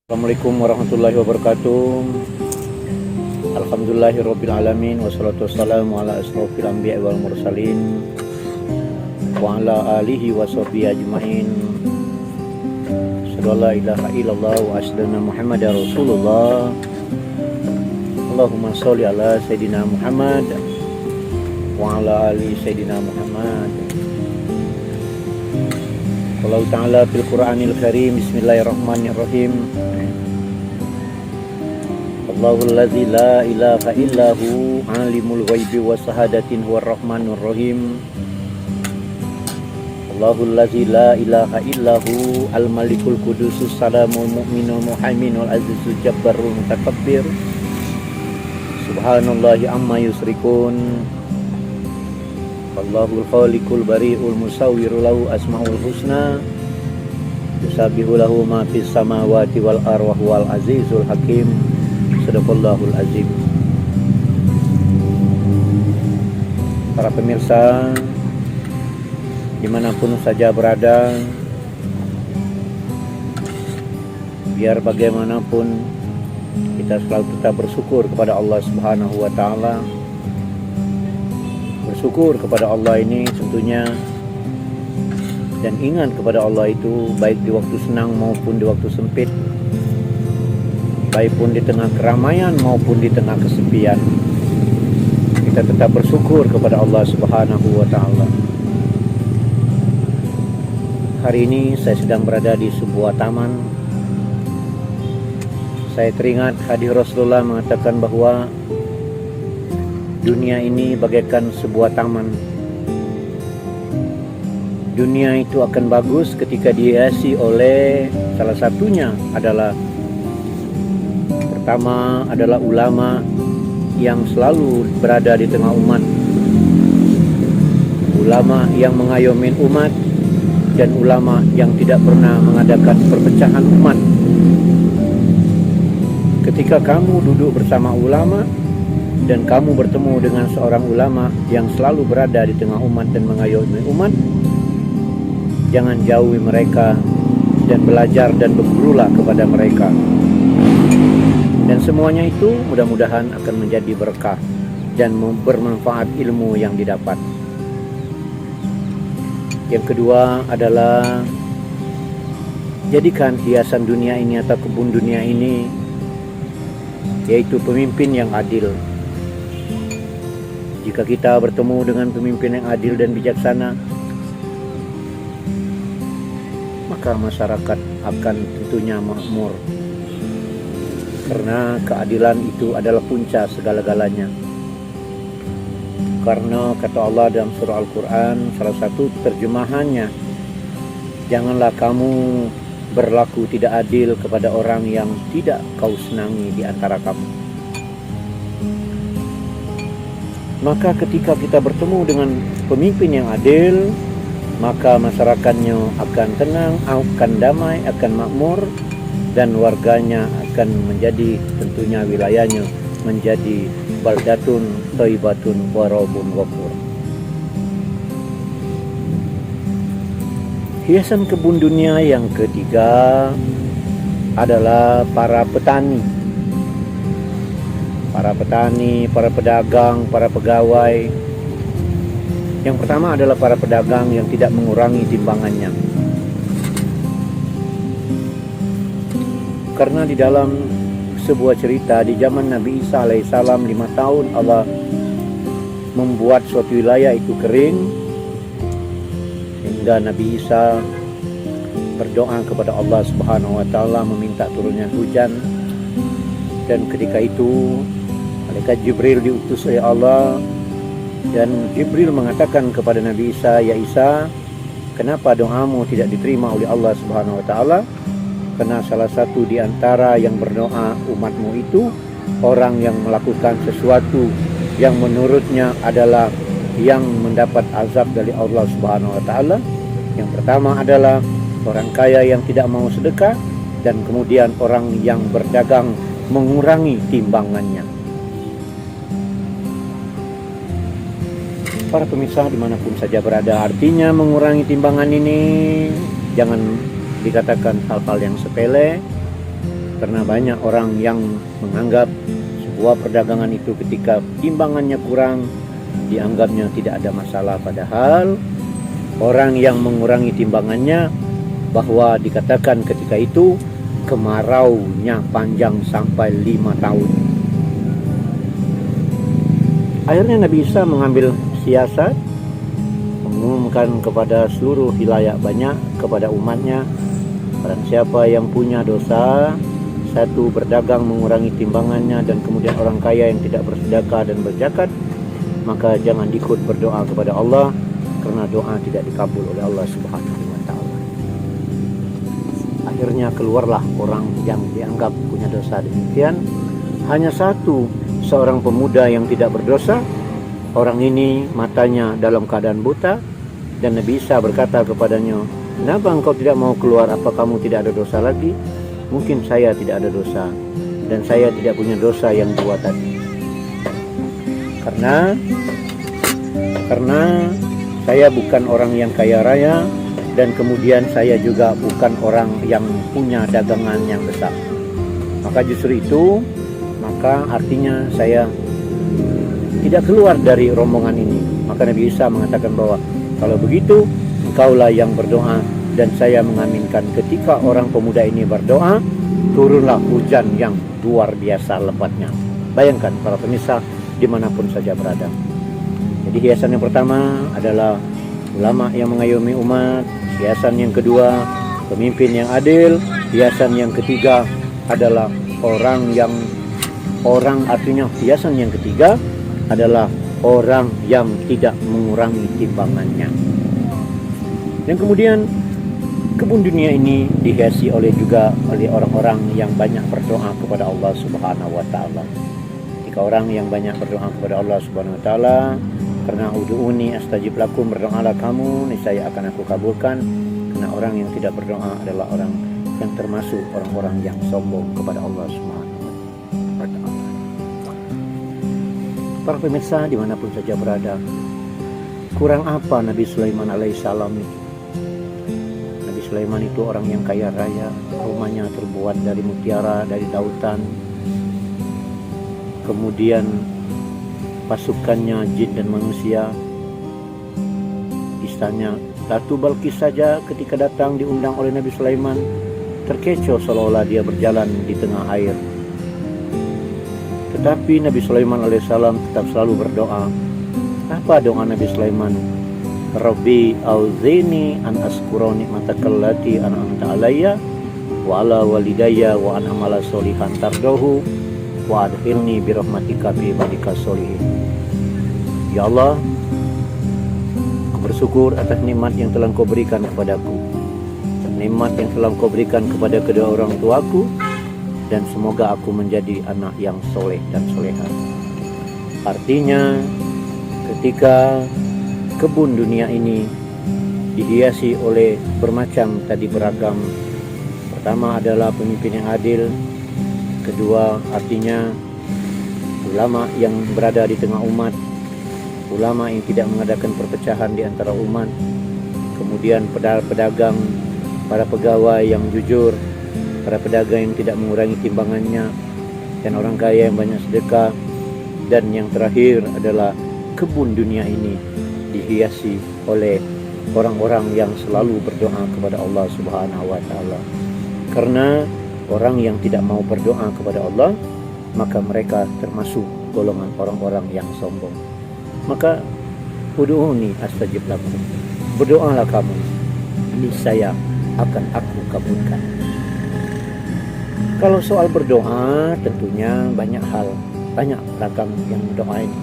Assalamualaikum warahmatullahi wabarakatuh. Alhamdulillahirabbil alamin wassalatu wassalamu ala asrofil anbiya'i wal mursalin wa ala alihi wa sahbihi ajmain. Asyhadu an la ilaha illallah wa asyhadu anna Muhammadar Rasulullah. Allahumma sholli ala sayidina Muhammad wa ala ali sayidina Muhammad. Allah Ta'ala fil Qur'anil Karim. Bismillahirrahmanirrahim. Allahul ladzi la ilaha illahu alimul ghaibi was shahadatin huwar rahmanur rahim. Allahul ladzi la ilaha illahu al malikul qudusus salamul mu'minul muhaiminul azizul jabbarul mutakabbir. Subhanallahi amma yusrikun. Allahul khaliqul bari'ul musawwiru lahu asmaul husna yusabbihu lahu ma fis samawati wal arwah wal azizul hakim. Sadaqallahul azim. Para pemirsa dimanapun saja berada, biar bagaimanapun kita selalu tetap bersyukur kepada Allah Subhanahu wa Ta'ala. Bersyukur kepada Allah ini tentunya, dan ingat kepada Allah itu baik di waktu senang maupun di waktu sempit, baik pun di tengah keramaian maupun di tengah kesepian. Kita tetap bersyukur kepada Allah Subhanahu wa Ta'ala. Hari ini saya sedang berada di sebuah taman. Saya teringat hadis Rasulullah mengatakan bahwa dunia ini bagaikan sebuah taman. Dunia itu akan bagus ketika dihiasi oleh salah satunya adalah, pertama adalah ulama yang selalu berada di tengah umat, ulama yang mengayomi umat, dan ulama yang tidak pernah mengadakan perpecahan umat. Ketika kamu duduk bersama ulama dan kamu bertemu dengan seorang ulama yang selalu berada di tengah umat dan mengayomi umat, jangan jauhi mereka dan belajar dan bergurulah kepada mereka. Dan semuanya itu mudah-mudahan akan menjadi berkah dan bermanfaat ilmu yang didapat. Yang kedua adalah jadikan hiasan dunia ini atau kebun dunia ini yaitu pemimpin yang adil. Jika kita bertemu dengan pemimpin yang adil dan bijaksana, maka masyarakat akan tentunya makmur. Karena keadilan itu adalah puncak segala-galanya. Karena kata Allah dalam surah Al-Quran, salah satu terjemahannya, janganlah kamu berlaku tidak adil kepada orang yang tidak kau senangi di antara kamu. Maka ketika kita bertemu dengan pemimpin yang adil, maka masyarakatnya akan tenang, akan damai, akan makmur, dan warganya akan menjadi, tentunya wilayahnya menjadi baldatun thayyibatun wa rabbun ghafur. Hiasan kebun dunia yang ketiga adalah para petani. Para petani, para pedagang, para pegawai. Yang pertama adalah para pedagang yang tidak mengurangi timbangannya. Karena di dalam sebuah cerita di zaman Nabi Isa alaihissalam 5 tahun Allah membuat suatu wilayah itu kering, sehingga Nabi Isa berdoa kepada Allah Subhanahu wa Ta'ala meminta turunnya hujan. Dan ketika itu malaikat Jibril diutus oleh Allah, dan Jibril mengatakan kepada Nabi Isa, "Ya Isa, kenapa doamu tidak diterima oleh Allah Subhanahu wa Ta'ala? Karena salah satu di antara yang berdoa umatmu itu orang yang melakukan sesuatu yang menurutnya adalah yang mendapat azab dari Allah Subhanahu wa Ta'ala. Yang pertama adalah orang kaya yang tidak mau sedekah, dan kemudian orang yang berdagang mengurangi timbangannya." Para pemirsa dimanapun saja berada, artinya mengurangi timbangan ini jangan dikatakan hal-hal yang sepele, Karena banyak orang yang menganggap sebuah perdagangan itu ketika timbangannya kurang, dianggapnya tidak ada masalah. Padahal orang yang mengurangi timbangannya, bahwa dikatakan ketika itu kemaraunya panjang sampai 5 tahun. Akhirnya Nabi Isa mengambil siasat, mengumumkan kepada seluruh wilayah banyak, kepada umatnya, barang siapa yang punya dosa, satu, berdagang mengurangi timbangannya, dan kemudian orang kaya yang tidak bersedekah dan berzakat, maka jangan ikut berdoa kepada Allah, karena doa tidak dikabul oleh Allah Subhanahu wa ta'ala. Akhirnya keluarlah orang yang dianggap punya dosa demikian. Hanya satu, seorang pemuda yang tidak berdosa. Orang ini matanya dalam keadaan buta, dan Nabi Isa berkata kepadanya, "Kenapa engkau tidak mau keluar? Apa kamu tidak ada dosa lagi?" "Mungkin saya tidak ada dosa, dan saya tidak punya dosa yang dua tadi. Karena saya bukan orang yang kaya raya, dan kemudian saya juga bukan orang yang punya dagangan yang besar. Maka justru itu, maka artinya saya tidak keluar dari rombongan ini." Maka Nabi Isa mengatakan bahwa kalau begitu, engkaulah yang berdoa, dan saya mengaminkan. Ketika orang pemuda ini berdoa, turunlah hujan yang luar biasa lebatnya. Bayangkan para pemirsa dimanapun saja berada. Jadi hiasan yang pertama adalah ulama yang mengayomi umat. Hiasan yang kedua, pemimpin yang adil. Hiasan yang ketiga adalah hiasan yang ketiga adalah orang yang tidak mengurangi timbangannya. Dan kemudian kebun dunia ini dihiasi oleh orang-orang yang banyak berdoa kepada Allah Subhanahu wa ta'ala. Jika orang yang banyak berdoa kepada Allah Subhanahu wa ta'ala, karena ud'uni astajib lakum, berdoalah kamu, niscaya akan aku kabulkan. Karena orang yang tidak berdoa adalah orang yang termasuk orang-orang yang sombong kepada Allah Subhanahu wa ta'ala. Para pemirsa dimanapun saja berada, kurang apa Nabi Sulaiman alaihissalam itu? Nabi Sulaiman itu orang yang kaya raya, rumahnya terbuat dari mutiara, dari lautan. Kemudian pasukannya jin dan manusia. Istana Ratu Balqis saja ketika datang diundang oleh Nabi Sulaiman, terkecoh seolah-olah dia berjalan di tengah air. Tetapi Nabi Sulaiman alaihissalam tetap selalu berdoa. Apa doa Nabi Sulaiman? Rabbi auzini an askura nikmatakal lati an'amta alayya wa ala walidayya wa an amala sholihan tardahu wa adkhilni bi rahmatika fi ibadika sholihin. Ya Allah, aku bersyukur atas nikmat yang telah Engkau berikan kepadaku, nikmat yang telah Engkau berikan kepada kedua orang tuaku, dan semoga aku menjadi anak yang soleh dan soleha. Artinya, ketika kebun dunia ini dihiasi oleh beragam. Pertama adalah pemimpin yang adil. Kedua, artinya ulama yang berada di tengah umat, ulama yang tidak mengadakan perpecahan di antara umat. Kemudian pedagang, para pegawai yang jujur, para pedagang yang tidak mengurangi timbangannya, dan orang kaya yang banyak sedekah. Dan yang terakhir adalah kebun dunia ini dihiasi oleh orang-orang yang selalu berdoa kepada Allah Subhanahu wa ta'ala. Karena orang yang tidak mau berdoa kepada Allah, maka mereka termasuk golongan orang-orang yang sombong. Maka ud'uni astajib lakum, berdoalah kamu, niscaya akan aku kabulkan. Kalau soal berdoa, tentunya banyak hal, banyak ragam yang doa ini.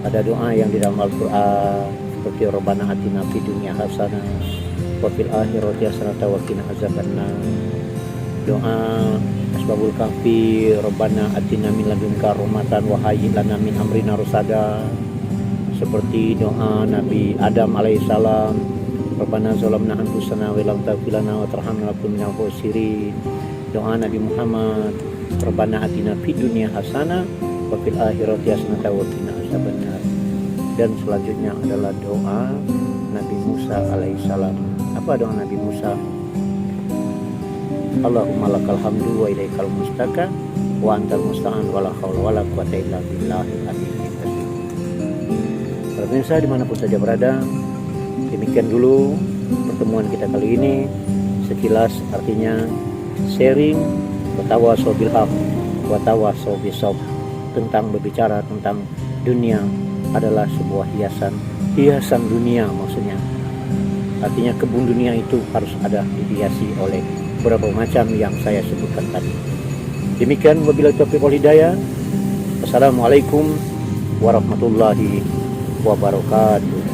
Ada doa yang di dalam Al-Quran seperti Rabbana atina fid dunya hasanah wa fil akhirati hasanah wa qina azabannar. Doa Asbabul Kahfi, Rabbana atina min ladunka rahmatan wa hayyi lana min amrina rusada. Seperti doa Nabi Adam alaihissalam, Rabbana zalamna anfusana wa lam taghfir lana wa tarhamna lanakunanna minal khasirin. Doa Nabi Muhammad, Rabbana atina fid dunya hasanah wa fil akhirati hasanah wa qina azabannar. Dan selanjutnya adalah doa Nabi Musa alaihissalam. Apa doa Nabi Musa? Allahumma lakal hamdu wa ilaikal mustaka wa antal musta'an wala haula wala quwata illa billahil aliyyil azim. Para pemirsa dimanapun saja berada, demikian dulu pertemuan kita kali ini. Sekilas artinya sharing, bertawasaw bil haq, watawasaw bis sabr, tentang berbicara tentang dunia adalah sebuah hiasan dunia maksudnya. Artinya kebun dunia itu harus ada dihiasi oleh beberapa macam yang saya sebutkan tadi. Demikian wabillahi taufiq wal hidayah. Assalamualaikum warahmatullahi wabarakatuh.